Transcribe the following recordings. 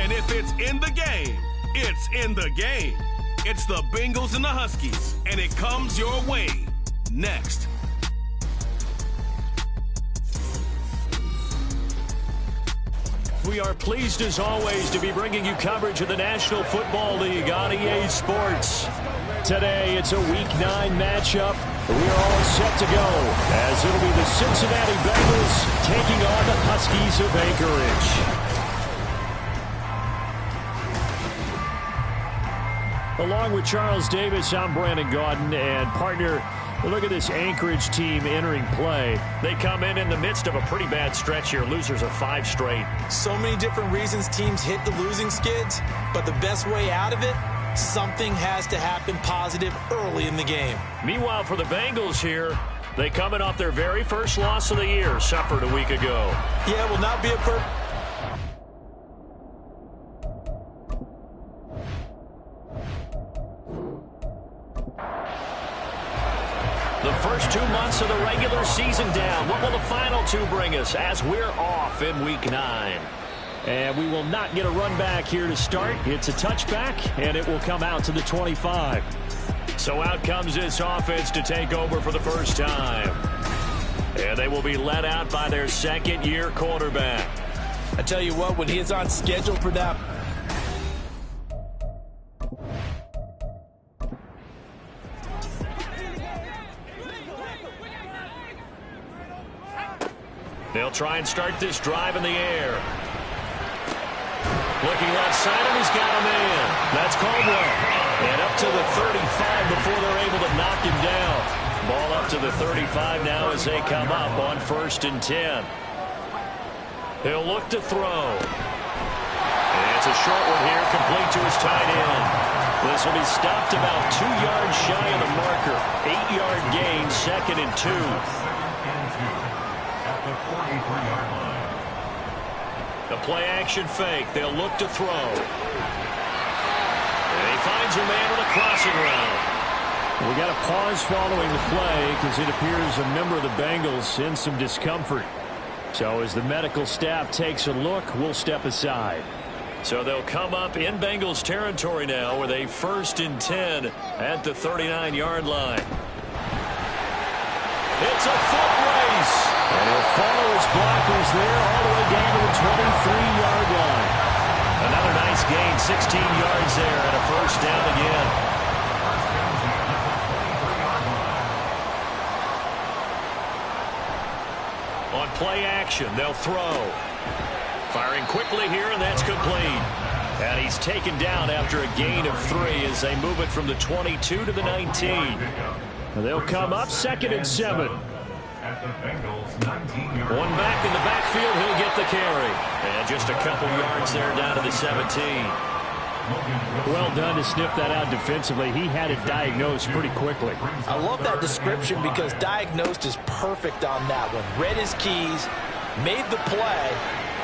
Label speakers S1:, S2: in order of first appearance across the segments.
S1: And if it's in the game, it's in the game. It's the Bengals and the Huskies, and it comes your way next.
S2: We are pleased, as always, to be bringing you coverage of the National Football League on EA Sports. Today, it's a Week 9 matchup. We are all set to go, as it'll be the Cincinnati Bengals taking on the Huskies of Anchorage. Along with Charles Davis, I'm Brandon Gaudin, and partner, look at this Anchorage team entering play. They come in the midst of a pretty bad stretch here, losers of 5 straight.
S3: So many different reasons teams hit the losing skids, but the best way out of it, something has to happen positive early in the game.
S2: Meanwhile, for the Bengals here, they coming off their very first loss of the year, suffered a week ago.
S3: Yeah, will not be a perfect.
S2: The first 2 months of the regular season down. What will the final 2 bring us as we're off in Week 9? And we will not get a run back here to start. It's a touchback, and it will come out to the 25. So out comes this offense to take over for the first time. And they will be led out by their second-year quarterback.
S3: I tell you what, when he is on schedule for that,
S2: they'll try and start this drive in the air. Looking left side, and he's got a man. That's Caldwell. And up to the 35 before they're able to knock him down. Ball up to the 35 now as they come up on 1st and 10. He'll look to throw. And it's a short one here, complete to his tight end. This will be stopped about 2 yards shy of the marker. 8-yard gain, 2nd and 2. The play-action fake. They'll look to throw. And he finds a man with a crossing route. We got a pause following the play because it appears a member of the Bengals in some discomfort. So as the medical staff takes a look, we'll step aside. So they'll come up in Bengals territory now with a 1st and 10 at the 39-yard line. It's a foot race. And he'll follow his blockers there all the way down to the 23-yard line. Another nice gain, 16 yards there, and a 1st down again. On play action, they'll throw. Firing quickly here, and that's complete. And he's taken down after a gain of 3 as they move it from the 22 to the 19. They'll come up 2nd and 7. One back in the backfield, he'll get the carry. And just a couple yards there down to the 17. Well done to sniff that out defensively. He had it diagnosed pretty quickly.
S3: I love that description because diagnosed is perfect on that one. Read his keys, made the play,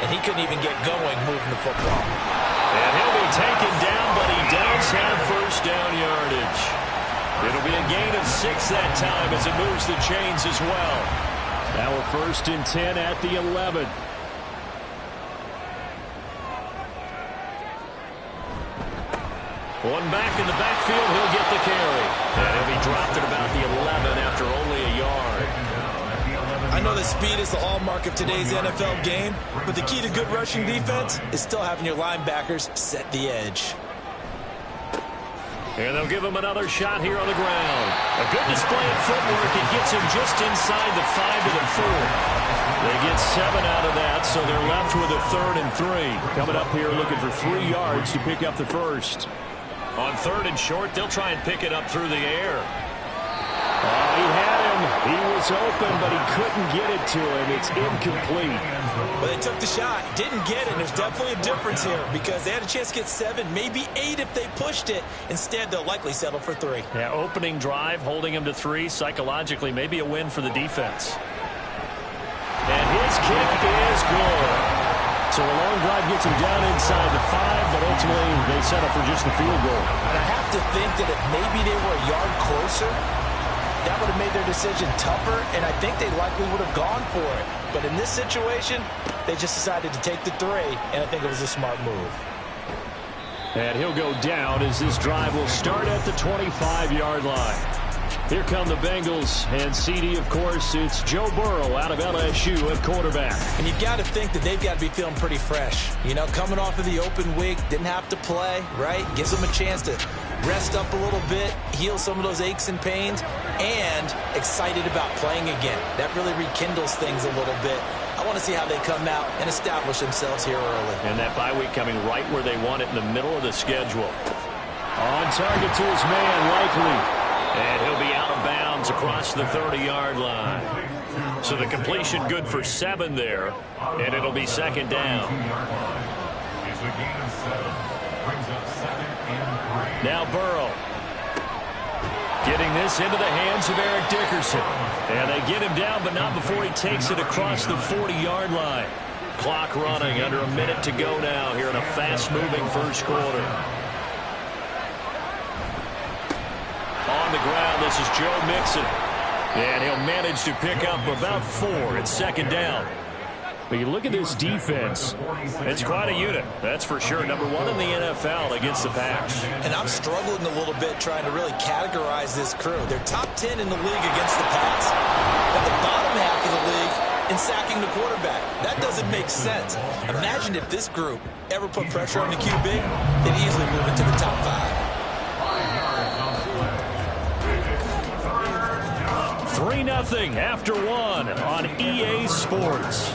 S3: and he couldn't even get going moving the football.
S2: And he'll be taken down, but he does have 1st down yardage. It'll be a gain of 6 that time as it moves the chains as well. Now a 1st and 10 at the 11. One back in the backfield, he'll get the carry. And he'll be dropped at about the 11 after only a yard.
S3: I know that speed is the hallmark of today's NFL game, but the key to good rushing defense is still having your linebackers set the edge.
S2: And they'll give him another shot here on the ground. A good display of footwork. It gets him just inside the 5 to the 4. They get 7 out of that, so they're left with a 3rd and 3. Coming up here looking for 3 yards to pick up the 1st. On 3rd and short, they'll try and pick it up through the air. He had him. He was open, but he couldn't get it to him. It's incomplete.
S3: But they took the shot, didn't get it. There's definitely a difference here because they had a chance to get 7, maybe 8 if they pushed it. Instead, they'll likely settle for 3.
S2: Yeah, opening drive, holding him to 3. Psychologically, maybe a win for the defense. And his kick is good. So a long drive gets him down inside the 5, but ultimately they settle for just the field goal.
S3: And I have to think that if maybe they were a yard closer, that would have made their decision tougher, and I think they likely would have gone for it. But in this situation, they just decided to take the 3, and I think it was a smart move.
S2: And he'll go down as this drive will start at the 25-yard line. Here come the Bengals, and CD, of course, it's Joe Burrow out of LSU at quarterback.
S3: And you've got to think that they've got to be feeling pretty fresh. You know, coming off of the open week, didn't have to play, right? Gives them a chance to rest up a little bit, heal some of those aches and pains, and excited about playing again. That really rekindles things a little bit. I want to see how they come out and establish themselves here early.
S2: And that bye week coming right where they want it, in the middle of the schedule. On target to his man, Likely. And he'll be out of bounds across the 30-yard line. So the completion good for 7 there, and it'll be second down. Now Burrow. Getting this into the hands of Eric Dickerson. And they get him down, but not before he takes it across the 40-yard line. Clock running, under a minute to go now here in a fast-moving first quarter. On the ground, this is Joe Mixon. And he'll manage to pick up about 4 at second down. But you look at this defense, it's quite a unit, that's for sure. Number 1 in the NFL against the pass.
S3: And I'm struggling a little bit trying to really categorize this crew. They're top 10 in the league against the pass, but the bottom half of the league in sacking the quarterback. That doesn't make sense. Imagine if this group ever put pressure on the QB, they'd easily move into the top 5.
S2: 3-0 after 1 on EA Sports.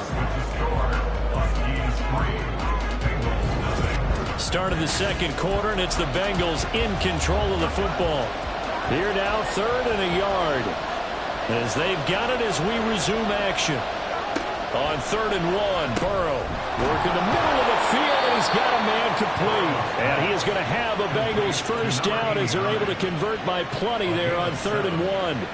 S2: Start of the second quarter, and it's the Bengals in control of the football. Here now, 3rd and a yard. As they've got it as we resume action. On 3rd and 1, Burrow working the middle of the field, and he's got a man complete. And he is going to have a Bengals first down as they're able to convert by plenty there on 3rd and 1.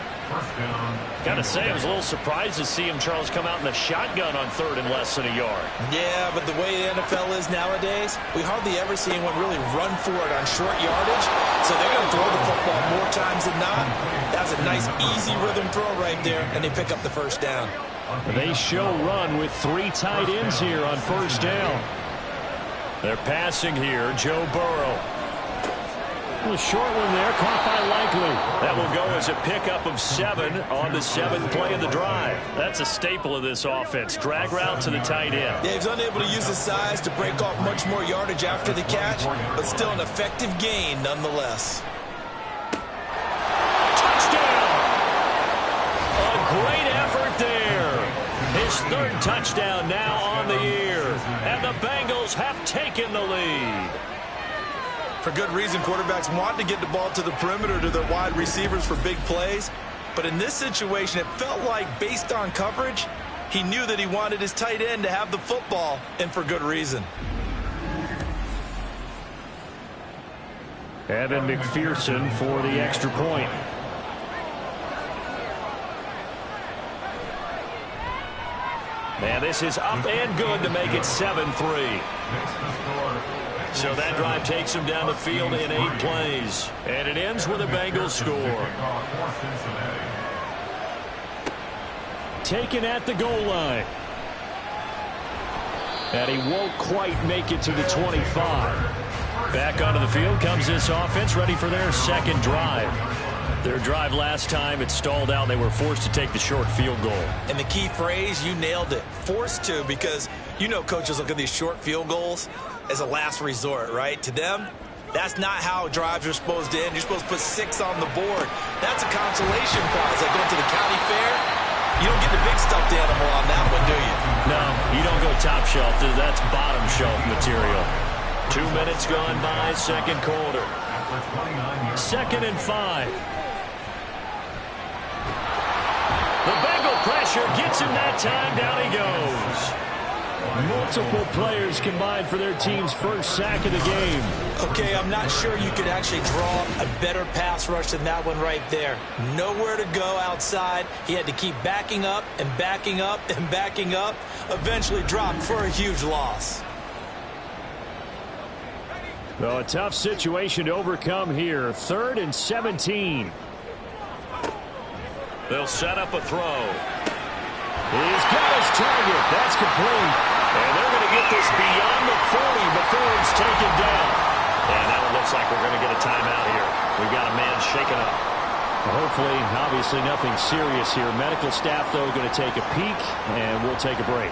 S2: Got to say, I was a little surprised to see him, Charles, come out in the shotgun on 3rd and less than a yard.
S3: Yeah, but the way the NFL is nowadays, we hardly ever see anyone really run for it on short yardage. So they're going to throw the football more times than not. That's a nice, easy rhythm throw right there, and they pick up the first down.
S2: They show run with 3 tight ends here on first down. They're passing here, Joe Burrow. A short one there, caught by Likely. That will go as a pickup of 7 on the 7th play of the drive. That's a staple of this offense. Drag route to the tight end.
S3: Yeah, he's unable to use his size to break off much more yardage after the catch, but still an effective gain nonetheless.
S2: Touchdown! A great effort there. His 3rd touchdown now on the year. And the Bengals have taken the lead.
S3: For good reason, quarterbacks want to get the ball to the perimeter to their wide receivers for big plays. But in this situation, it felt like, based on coverage, he knew that he wanted his tight end to have the football, and for good reason.
S2: Evan McPherson for the extra point. Man, this is up and good to make it 7-3. So that drive takes him down the field in 8 plays. And it ends with a Bengals score. Taken at the goal line. And he won't quite make it to the 25. Back onto the field comes this offense, ready for their second drive. Their drive last time, it stalled out. They were forced to take the short field goal.
S3: And the key phrase, you nailed it. Forced to, because you know coaches look at these short field goals as a last resort, right? To them, that's not how drives are supposed to end. You're supposed to put 6 on the board. That's a consolation prize. Like going to the county fair, you don't get the big stuffed animal on that one, do you?
S2: No, you don't go top shelf. That's bottom shelf material. 2 minutes gone by, second quarter. 2nd and 5. The Bengal pressure gets him that time. Down he goes. Multiple players combined for their team's first sack of the game.
S3: Okay, I'm not sure you could actually draw a better pass rush than that one right there. Nowhere to go outside. He had to keep backing up and backing up and backing up. Eventually dropped for a huge loss.
S2: Well, a tough situation to overcome here. 3rd and 17. They'll set up a throw. He's got his target. That's complete. And they're going to get this beyond the 40 before it's taken down. Looks like we're going to get a timeout here. We've got a man shaken up.
S4: Hopefully, obviously nothing serious here. Medical staff, though, going to take a peek, and we'll take a break.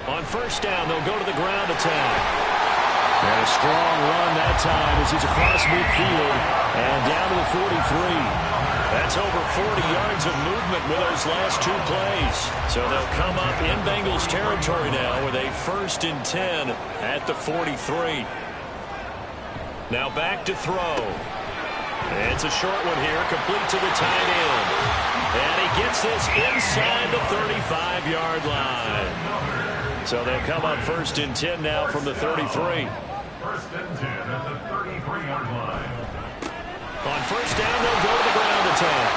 S2: On first down, they'll go to the ground attack. And a strong run that time as he's across midfield and down to the 43. That's over 40 yards of movement with those last two plays. So they'll come up in Bengals territory now with a 1st and 10 at the 43. Now back to throw. It's a short one here, complete to the tight end. And he gets this inside the 35-yard line. So they'll come up 1st and 10 now from the 33.
S5: 1st and 10 at the 33-yard line.
S2: On first down, they'll go to the ground attack.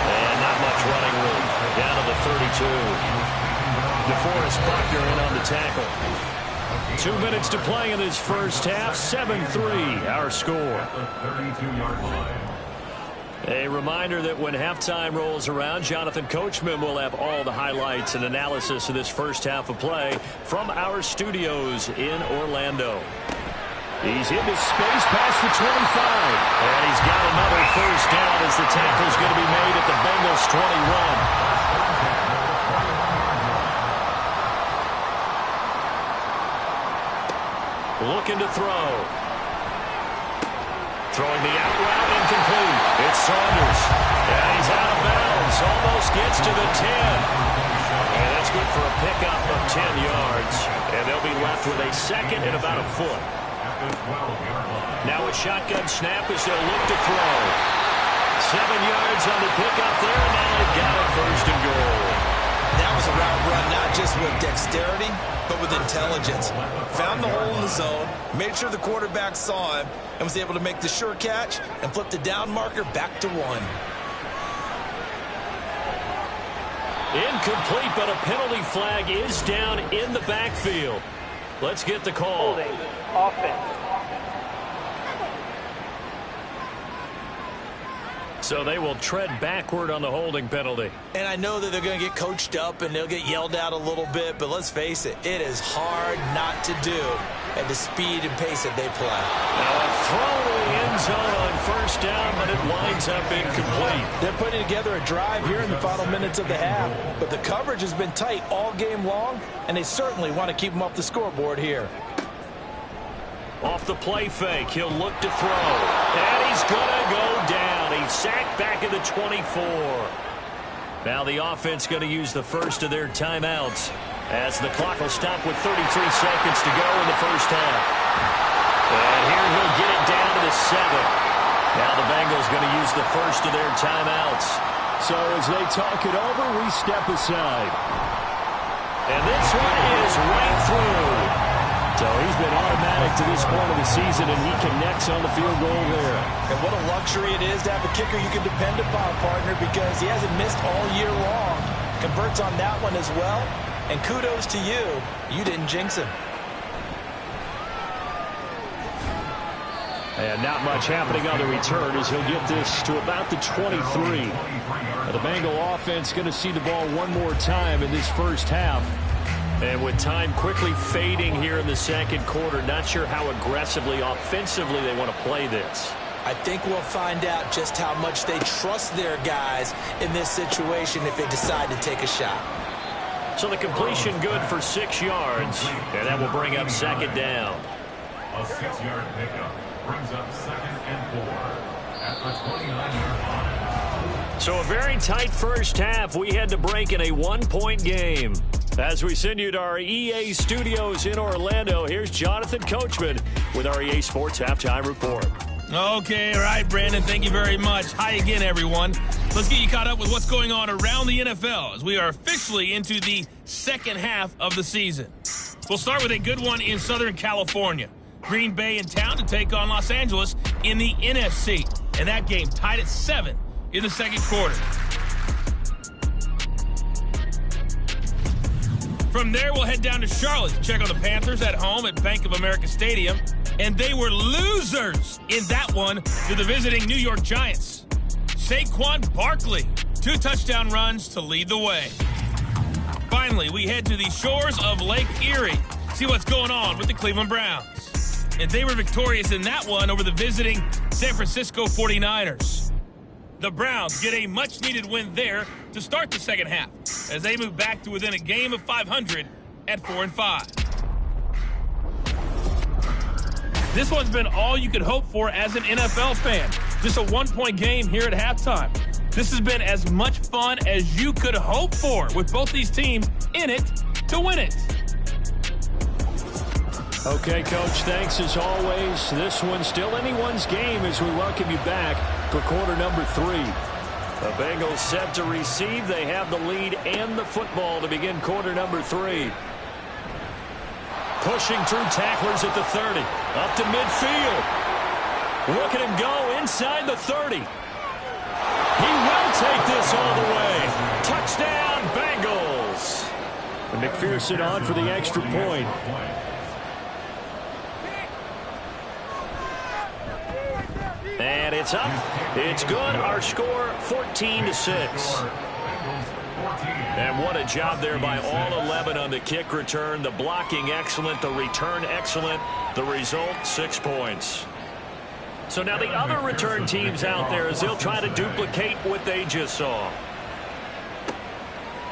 S2: And not much running room. Down to the 32. DeForest Buckner in on the tackle. 2 minutes to play in this first half. 7-3, our score. A reminder that when halftime rolls around, Jonathan Coachman will have all the highlights and analysis of this first half of play from our studios in Orlando. He's into space past the 25. And he's got another first down as the tackle's going to be made at the Bengals 21. Looking to throw. Throwing the out route, incomplete. It's Saunders. And he's out of bounds. Almost gets to the 10. And that's good for a pickup of 10 yards. And they'll be left with a second and about a foot. Now a shotgun snap as they'll look to throw. 7 yards on the pickup there, and now they've got it 1st and goal.
S3: That was a route run not just with dexterity, but with intelligence. Found the hole in the zone, made sure the quarterback saw him, and was able to make the sure catch and flip the down marker back to 1.
S2: Incomplete, but a penalty flag is down in the backfield. Let's get the call.
S6: Holding. Offense.
S2: So they will tread backward on the holding penalty.
S3: And I know that they're going to get coached up and they'll get yelled at a little bit, but let's face it, it is hard not to do at the speed and pace that they play.
S2: Now a throw to the end zone on first down, but it winds up incomplete.
S3: They're putting together a drive here in the final minutes of the half, but the coverage has been tight all game long, and they certainly want to keep them off the scoreboard here.
S2: Off the play fake, he'll look to throw. And he's going to go down. He's sacked back at the 24. Now the offense going to use the first of their timeouts as the clock will stop with 33 seconds to go in the first half. And here he'll get it down to the 7. Now the Bengals going to use the first of their timeouts.
S4: So as they talk it over, we step aside.
S2: And this one is right through. So he's been automatic to this point of the season, and he connects on the field goal there.
S3: And what a luxury it is to have a kicker you can depend upon, partner, because he hasn't missed all year long. Converts on that one as well. And kudos to you. You didn't jinx him.
S4: And not much happening on the return as he'll get this to about the 23. Now the Bengal offense going to see the ball one more time in this first half.
S2: And with time quickly fading here in the second quarter, not sure how aggressively, offensively they want to play this.
S3: I think we'll find out just how much they trust their guys in this situation if they decide to take a shot.
S2: So the completion good for 6 yards, and that will bring up second down.
S5: A 6-yard pickup brings up 2nd and 4 at the 29-yard line.
S2: So a very tight first half. We had to break in a 1-point game. As we send you to our EA studios in Orlando, here's Jonathan Coachman with our EA Sports Halftime Report.
S7: Okay, all right, Brandon, thank you very much. Hi again, everyone. Let's get you caught up with what's going on around the NFL as we are officially into the second half of the season. We'll start with a good one in Southern California. Green Bay in town to take on Los Angeles in the NFC. And that game tied at 7 in the second quarter. From there, we'll head down to Charlotte to check on the Panthers at home at Bank of America Stadium. And they were losers in that one to the visiting New York Giants. Saquon Barkley, 2 touchdown runs to lead the way. Finally, we head to the shores of Lake Erie. see what's going on with the Cleveland Browns. And they were victorious in that one over the visiting San Francisco 49ers. The Browns get a much-needed win there to start the second half as they move back to within a game of 500 at 4-5. This one's been all you could hope for as an NFL fan. Just a one-point game here at halftime. This has been as much fun as you could hope for with both these teams in it to win it.
S4: Okay, Coach, thanks as always. This one's still anyone's game as we welcome you back for quarter number 3.
S2: The Bengals set to receive. They have the lead and the football to begin quarter number 3. Pushing through tacklers at the 30. Up to midfield. Look at him go inside the 30. He will take this all the way. Touchdown, Bengals.
S4: And McPherson on for the extra point.
S2: And it's up. It's good. Our score, 14-6. And what a job there by all 11 on the kick return. The blocking excellent, the return excellent. The result, 6 points. So now the other return teams out there as they'll try to duplicate what they just saw.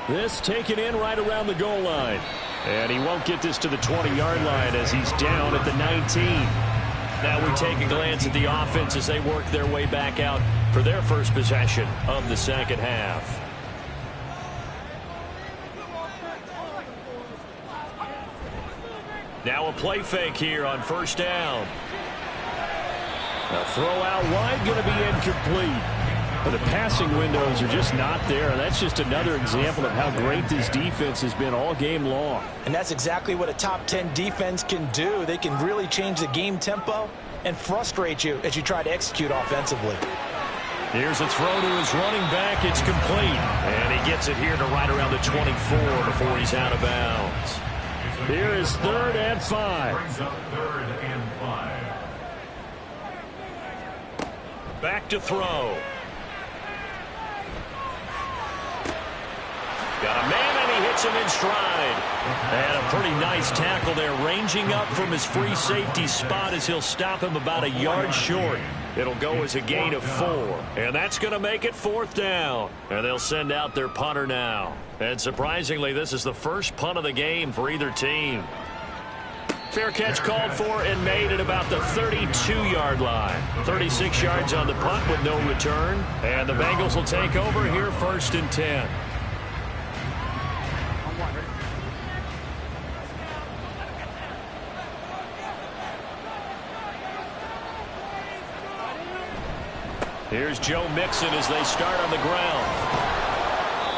S4: This taken in right around the goal line. And he won't get this to the 20-yard line as he's down at the 19.
S2: Now we take a glance at the offense as they work their way back out for their first possession of the second half. Now a play fake here on first down.
S4: A throw out wide going to be incomplete. But the passing windows are just not there. And that's just another example of how great this defense has been all game long.
S3: And that's exactly what a top 10 defense can do. They can really change the game tempo and frustrate you as you try to execute offensively.
S2: Here's a throw to his running back. It's complete. And he gets it here to right around the 24 before he's out of bounds.
S4: Here is 3rd and 5.
S5: Brings up 3rd and 5.
S2: Back to throw. Got a man, and he hits him in stride. And a pretty nice tackle there, ranging up from his free safety spot as he'll stop him about a yard short. It'll go as a gain of 4. And that's going to make it 4th down. And they'll send out their punter now. And surprisingly, this is the first punt of the game for either team. Fair catch called for and made at about the 32-yard line. 36 yards on the punt with no return. And the Bengals will take over here 1st and 10. Here's Joe Mixon as they start on the ground.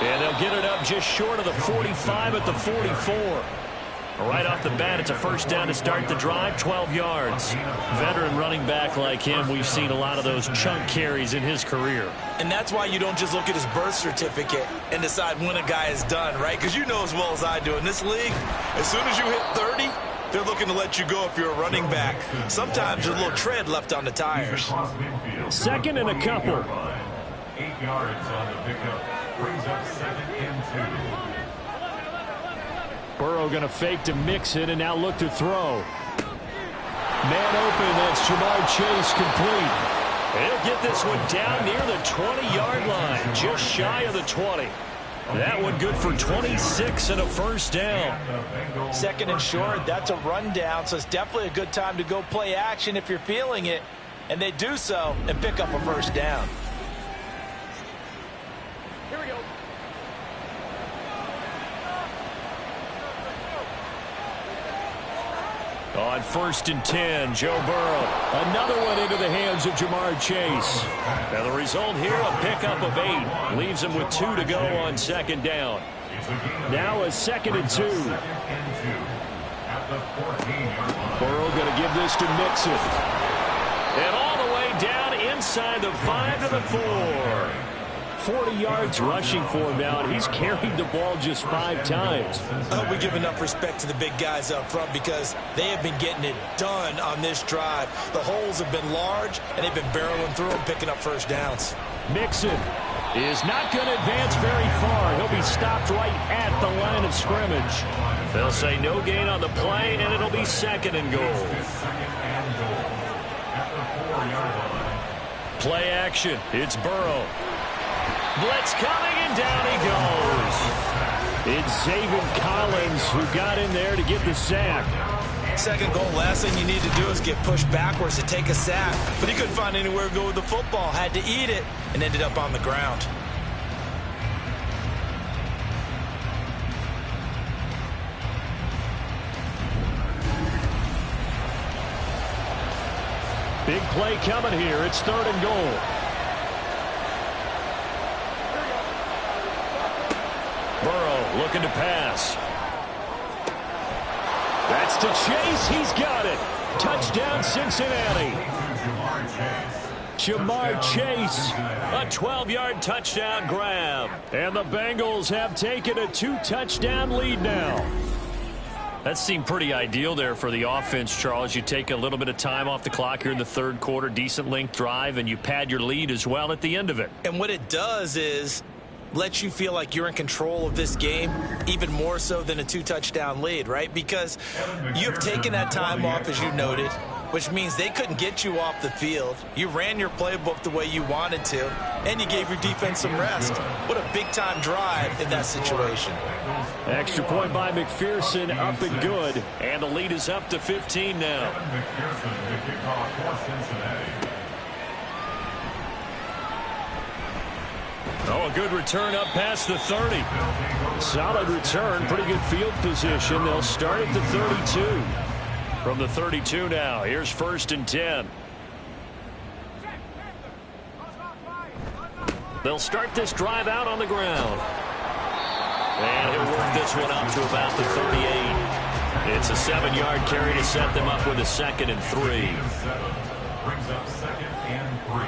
S2: And they'll get it up just short of the 45 at the 44. Right off the bat, it's a first down to start the drive, 12 yards. Veteran running back like him, we've seen a lot of those chunk carries in his career.
S3: And that's why you don't just look at his birth certificate and decide when a guy is done, right? Because you know as well as I do, in this league, as soon as you hit 30, they're looking to let you go if you're a running back. Sometimes there's a little tread left on the tires.
S4: 2nd and a couple.
S5: 8 yards on the pickup. Brings up 2nd and 2.
S4: Burrow going to fake to Mixon and now look to throw. Man open, that's Jamar Chase complete.
S2: He'll get this one down near the 20-yard line, just shy of the 20. That one good for 26 and a first down.
S3: 2nd and short, that's a rundown, so it's definitely a good time to go play action if you're feeling it. And they do so and pick up a first down.
S6: Here we go.
S2: On 1st and 10, Joe Burrow.
S4: Another one into the hands of Jamar Chase.
S2: And the result here, a pickup of 8. Leaves him with 2 to go on 2nd down.
S4: Now a 2nd and 2.
S2: Burrow going to give this to Mixon. And all the way down inside the 5 to the 4.
S4: 40 yards rushing for him now, and he's carried the ball just 5 times.
S3: I hope we give enough respect to the big guys up front because they have been getting it done on this drive. The holes have been large, and they've been barreling through them, picking up first downs.
S4: Mixon is not going to advance very far. He'll be stopped right at the line of scrimmage.
S2: They'll say no gain on the play, and it'll be second and goal. Play action. It's Burrow. Blitz coming, and down he goes.
S4: It's Zaven Collins who got in there to get the sack.
S3: Second goal, last thing you need to do is get pushed backwards to take a sack. But he couldn't find anywhere to go with the football. Had to eat it and ended up on the ground.
S4: Big play coming here. It's third and goal.
S2: Burrow looking to pass.
S4: That's to Chase. He's got it. Touchdown, Cincinnati. Jamar Chase.
S2: A 12-yard touchdown grab.
S4: And the Bengals have taken a 2-touchdown lead now.
S2: That seemed pretty ideal there for the offense, Charles. You take a little bit of time off the clock here in the third quarter, decent length drive, and you pad your lead as well at the end of it.
S3: And what it does is lets you feel like you're in control of this game, even more so than a 2-touchdown lead, right? Because you've taken that time off, as you noted, which means they couldn't get you off the field. You ran your playbook the way you wanted to, and you gave your defense some rest. What a big-time drive in that situation.
S4: Extra point by McPherson, up and good.
S2: And the lead is up to 15 now. Oh, a good return up past the 30.
S4: Solid return, pretty good field position. They'll start at the 32.
S2: From the 32 now, here's first and 10. They'll start this drive out on the ground. And he'll work this one up to about the 38. It's a 7-yard carry to set them up with a second and 3.
S5: Brings up second and 3.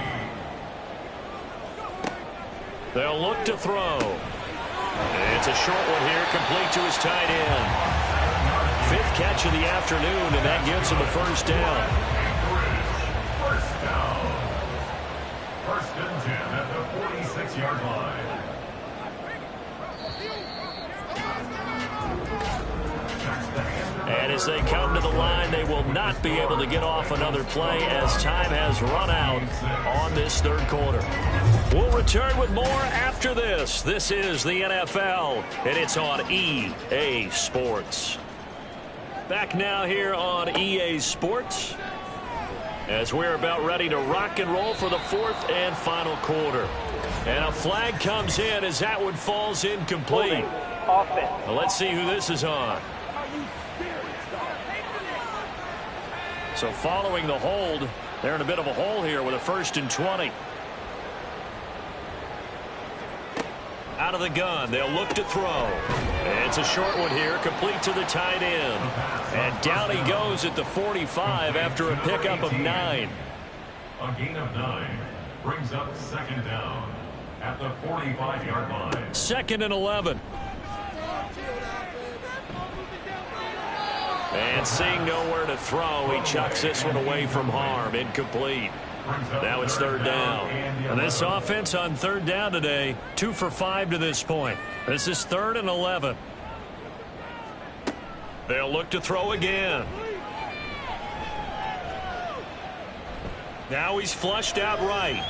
S2: They'll look to throw. It's a short one here, complete to his tight end. 5th catch of the afternoon, and that gives him a first down.
S5: First down. First and 10 at the 46-yard line.
S2: And as they come to the line, they will not be able to get off another play as time has run out on this third quarter. We'll return with more after this. This is the NFL, and it's on EA Sports. Back now here on EA Sports as we're about ready to rock and roll for the fourth and final quarter. And a flag comes in as that one falls incomplete. Well, let's see who this is on. So following the hold, they're in a bit of a hole here with a first and 20. Out of the gun, they'll look to throw. It's a short one here, complete to the tight end. And down he goes at the 45 after a pickup of 9.
S5: A gain of 9 brings up second down at the 45-yard line.
S2: Second and 11. And seeing nowhere to throw, he chucks this one away from harm. Incomplete. Now it's third down. And this offense on third down today, 2 for 5 to this point. This is third and 11. They'll look to throw again. Now he's flushed out right.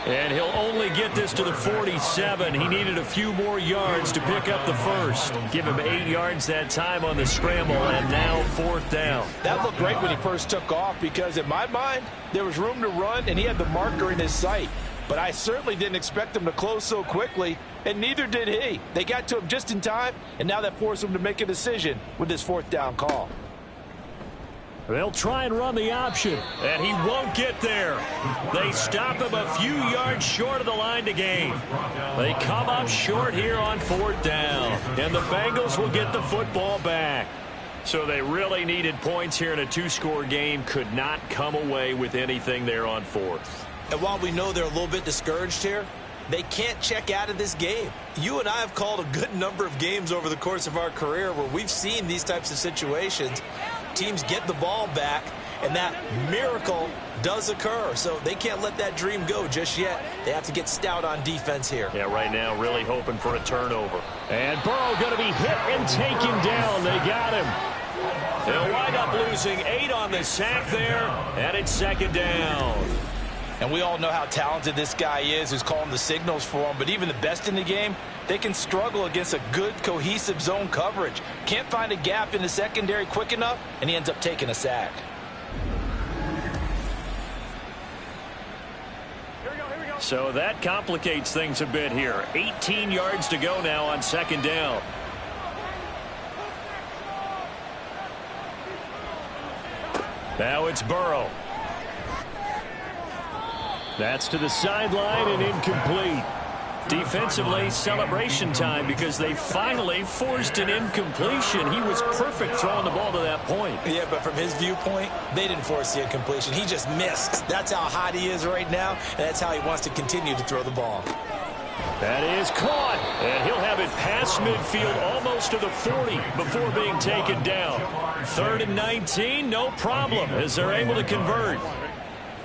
S2: And he'll only get this to the 47. He needed a few more yards to pick up the first. Give him 8 yards that time on the scramble, and now fourth down.
S3: That looked great when he first took off because, in my mind, there was room to run, and he had the marker in his sight. But I certainly didn't expect him to close so quickly, and neither did he. They got to him just in time, and now that forced him to make a decision with this fourth down call.
S4: They'll try and run the option.
S2: And he won't get there. They stop him a few yards short of the line to gain. They come up short here on fourth down. And the Bengals will get the football back. So they really needed points here in a 2-score game. Could not come away with anything there on fourth.
S3: And while we know they're a little bit discouraged here, they can't check out of this game. You and I have called a good number of games over the course of our career where we've seen these types of situations. teams get the ball back, and that miracle does occur. So they can't let that dream go just yet. They have to get stout on defense here.
S2: Yeah, right now really hoping for a turnover. And Burrow going to be hit and taken down. They got him. They'll wind up losing 8 on the sack there, and it's second down.
S3: And we all know how talented this guy is who's calling the signals for him, but even the best in the game, they can struggle against a good, cohesive zone coverage. Can't find a gap in the secondary quick enough, and he ends up taking a sack.
S2: So that complicates things a bit here. 18 yards to go now on second down. Now it's Burrow. That's to the sideline and incomplete. Defensively, celebration time because they finally forced an incompletion. He was perfect throwing the ball to that point.
S3: Yeah, but from his viewpoint, they didn't force the incompletion. He just missed. That's how hot he is right now, and that's how he wants to continue to throw the ball.
S2: That is caught, and he'll have it past midfield almost to the 40 before being taken down. 3rd and 19, no problem, as they're able to convert.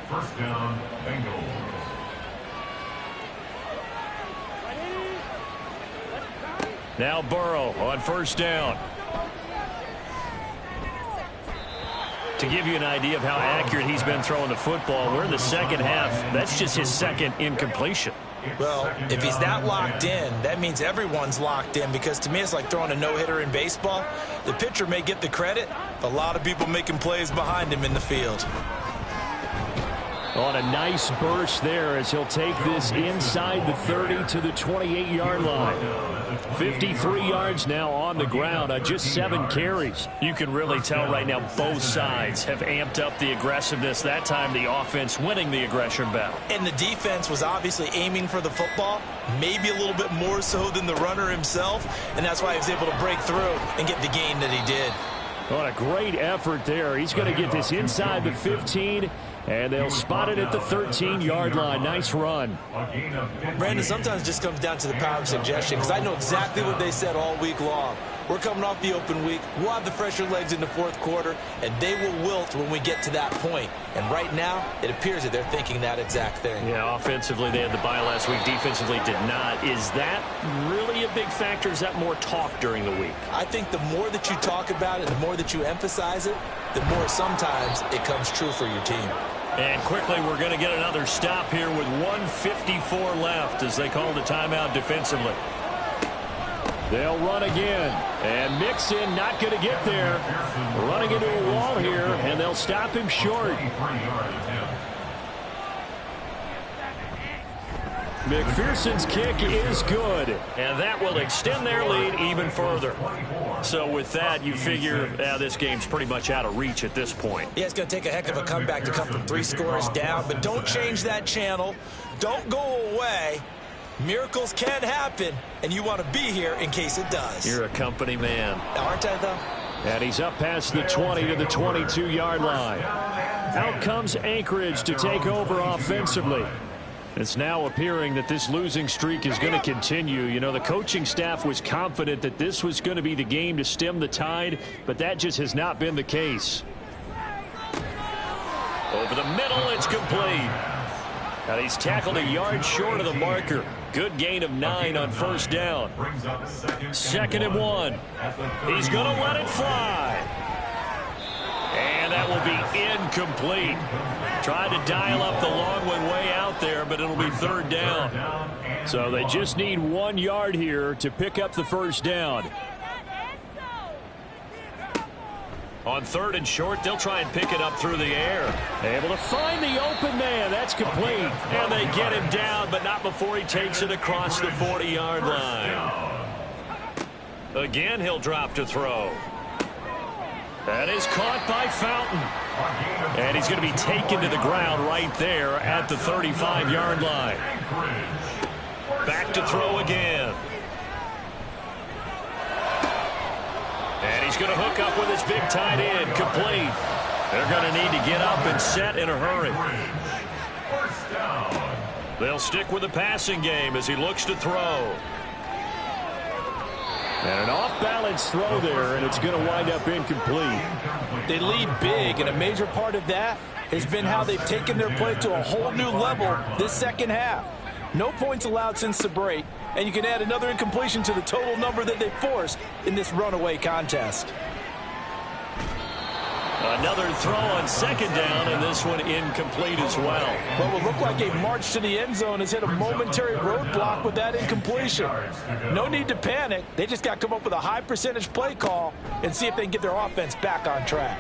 S5: First down, Bengals.
S2: Now Burrow on first down. To give you an idea of how accurate he's been throwing the football, we're in the second half. That's just his second incompletion.
S3: Well, if he's that locked in, that means everyone's locked in, because to me it's like throwing a no-hitter in baseball. The pitcher may get the credit, but a lot of people making plays behind him in the field.
S4: On a nice burst there as he'll take this inside the 30 to the 28-yard line. 53 yards now on the ground on just 7 carries.
S2: You can really tell right now both sides have amped up the aggressiveness. That time the offense winning the aggression battle.
S3: And the defense was obviously aiming for the football, maybe a little bit more so than the runner himself, and that's why he was able to break through and get the gain that he did.
S4: What a great effort there. He's going to get this inside the 15, and they'll spot it at the 13-yard line. Nice run.
S3: Brandon, sometimes it just comes down to the power of suggestion, because I know exactly what they said all week long. We're coming off the open week. We'll have the fresher legs in the fourth quarter, and they will wilt when we get to that point. And right now, it appears that they're thinking that exact thing.
S2: Yeah, offensively, they had the bye last week. Defensively, did not. Is that really a big factor? Is that more talk during the week?
S3: I think the more that you talk about it, the more that you emphasize it, the more sometimes it comes true for your team.
S2: And quickly, we're going to get another stop here with 1:54 left as they call the timeout defensively.
S4: They'll run again. And Mixon not going to get there. Running into a wall here, and they'll stop him short. McPherson's kick is good.
S2: And that will extend their lead even further. So with that, you figure this game's pretty much out of reach at this point.
S3: Yeah, it's going to take a heck of a comeback to come from 3 scores down. But don't change that channel. Don't go away. Miracles can happen, and you want to be here in case it does.
S2: You're a company man.
S3: Aren't I, though?
S4: And he's up past the 20 to the 22-yard line. Out comes Anchorage to take over offensively. It's now appearing that this losing streak is going to continue. You know, the coaching staff was confident that this was going to be the game to stem the tide, but that just has not been the case.
S2: Over the middle, it's complete. And he's tackled a yard short of the marker. Good gain of 9 on first down. 2nd and 1. He's going to let it fly. And that will be incomplete. Tried to dial up the long one way out there, but it'll be 3rd down.
S4: So they just need 1 yard here to pick up the first down.
S2: On 3rd and short, they'll try and pick it up through the air.
S4: Able to find the open man. That's complete.
S2: And they get him down, but not before he takes it across the 40-yard line. Again, he'll drop to throw. That is caught by Fountain. And he's going to be taken to the ground right there at the 35-yard line. Back to throw again. And he's going to hook up with his big tight end, complete. They're going to need to get up and set in a hurry. They'll stick with the passing game as he looks to throw.
S4: And an off-balance throw there, and it's going to wind up incomplete.
S3: They lead big, and a major part of that has been how they've taken their play to a whole new level this second half. No points allowed since the break, and you can add another incompletion to the total number that they forced in this runaway contest.
S2: Another throw on second down, and this one incomplete as well.
S3: What will look like a march to the end zone has hit a momentary roadblock with that incompletion. No need to panic. They just got to come up with a high percentage play call and see if they can get their offense back on track.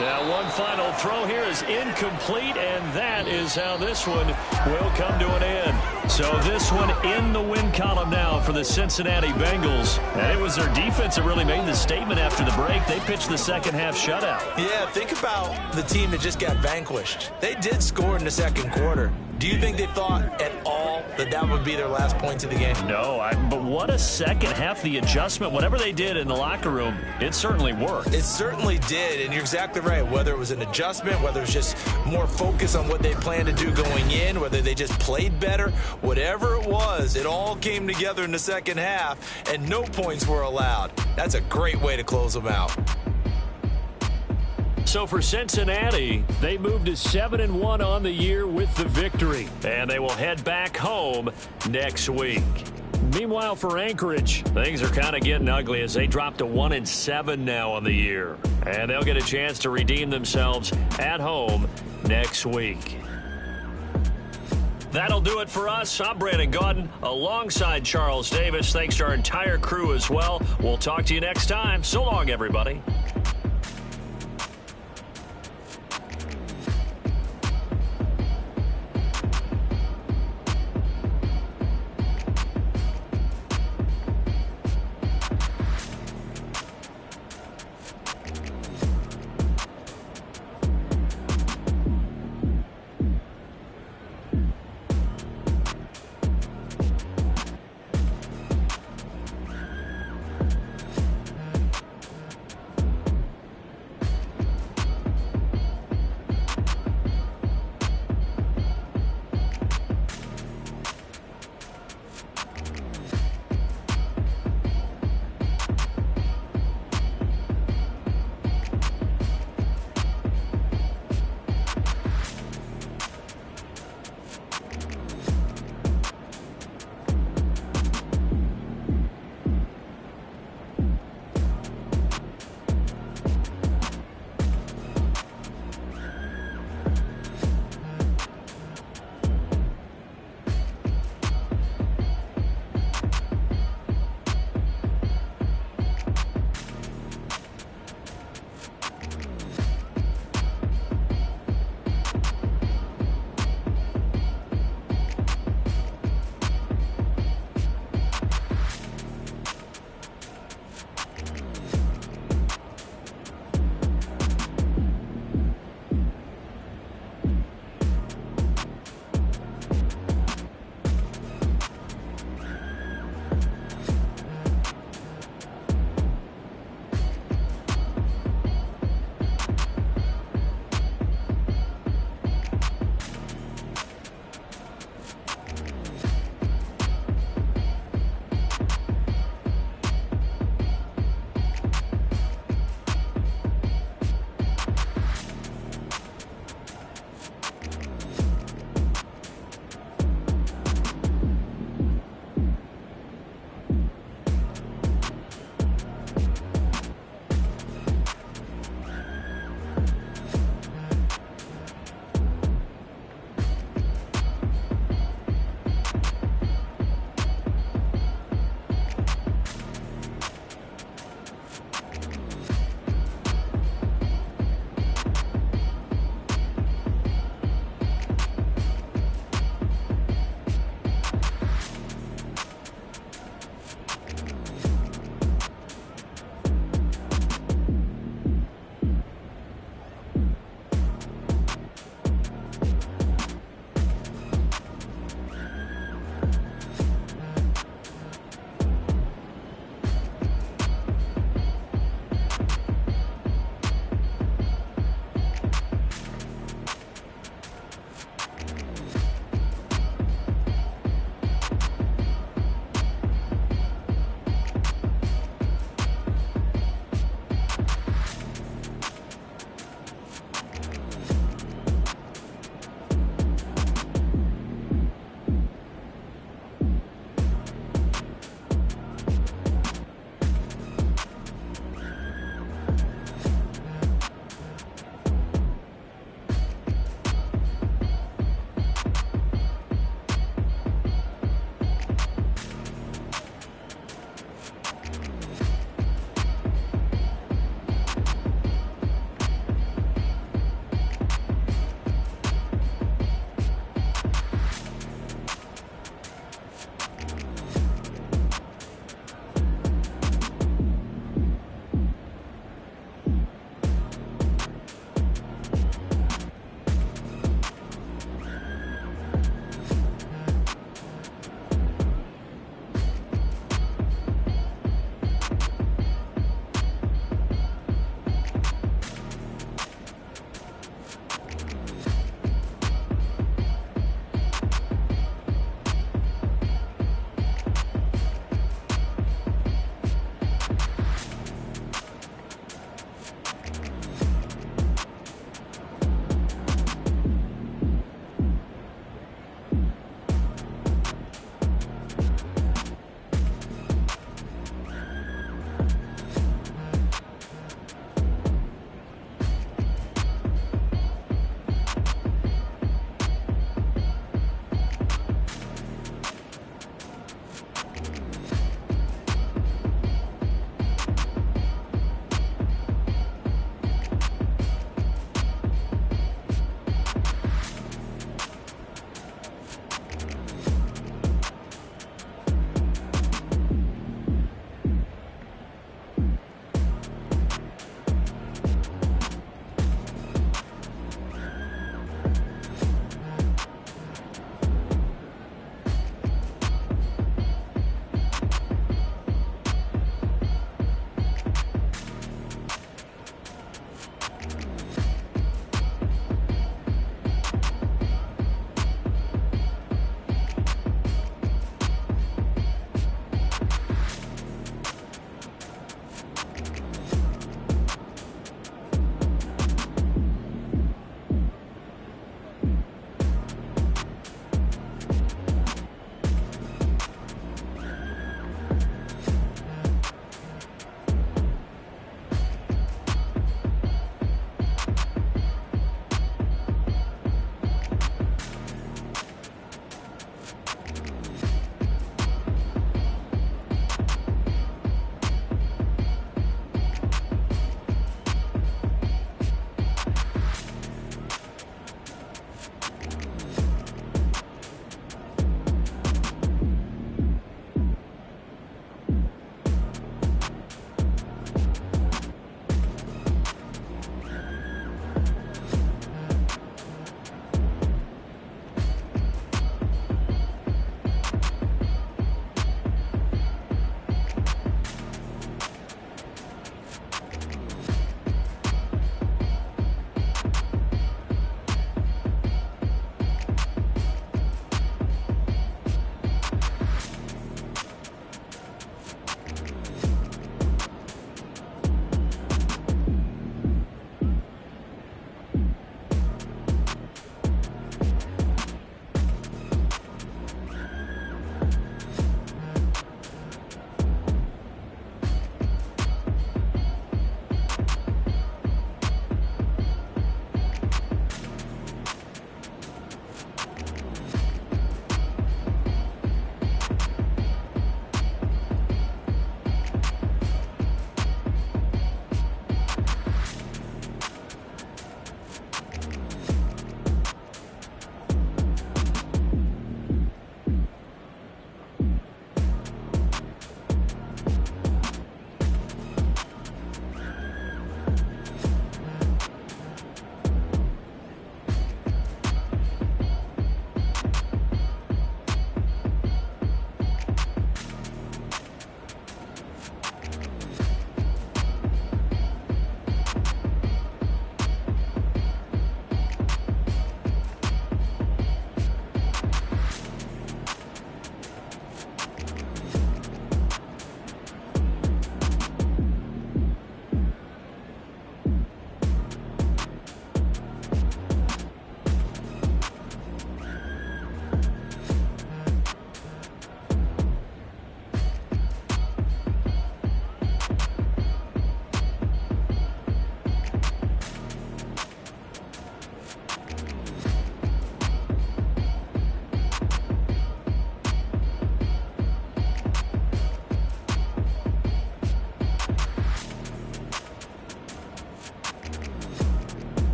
S2: Now one final throw here is incomplete, and that is how this one will come to an end. So this one in the win column now for the Cincinnati Bengals. And it was their defense that really made the statement after the break. They pitched the second half shutout.
S3: Yeah, think about the team that just got vanquished. They did score in the second quarter. Do you think they thought at all that that would be their last points of the game?
S2: No, but what a second half. The adjustment, whatever they did in the locker room, it certainly worked.
S3: It certainly did, and you're exactly right. Whether it was an adjustment, whether it was just more focus on what they planned to do going in, whether they just played better, whatever it was, it all came together in the second half, and no points were allowed. That's a great way to close them out.
S4: So for Cincinnati, they moved to 7-1 on the year with the victory.
S2: And they will head back home next week.
S4: Meanwhile, for Anchorage,
S2: things are kind of getting ugly as they drop to 1-7 now on the year. And they'll get a chance to redeem themselves at home next week. That'll do it for us. I'm Brandon Gaudin alongside Charles Davis. Thanks to our entire crew as well. We'll talk to you next time. So long, everybody.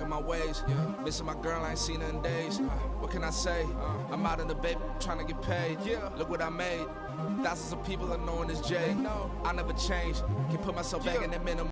S6: back on my ways. Missing my girl, I ain't seen her in days. What can I say? I'm out in the baby, trying to get paid. Look what I made. Thousands of people are knowing this Jay. I never change. Can put myself back in the minimum.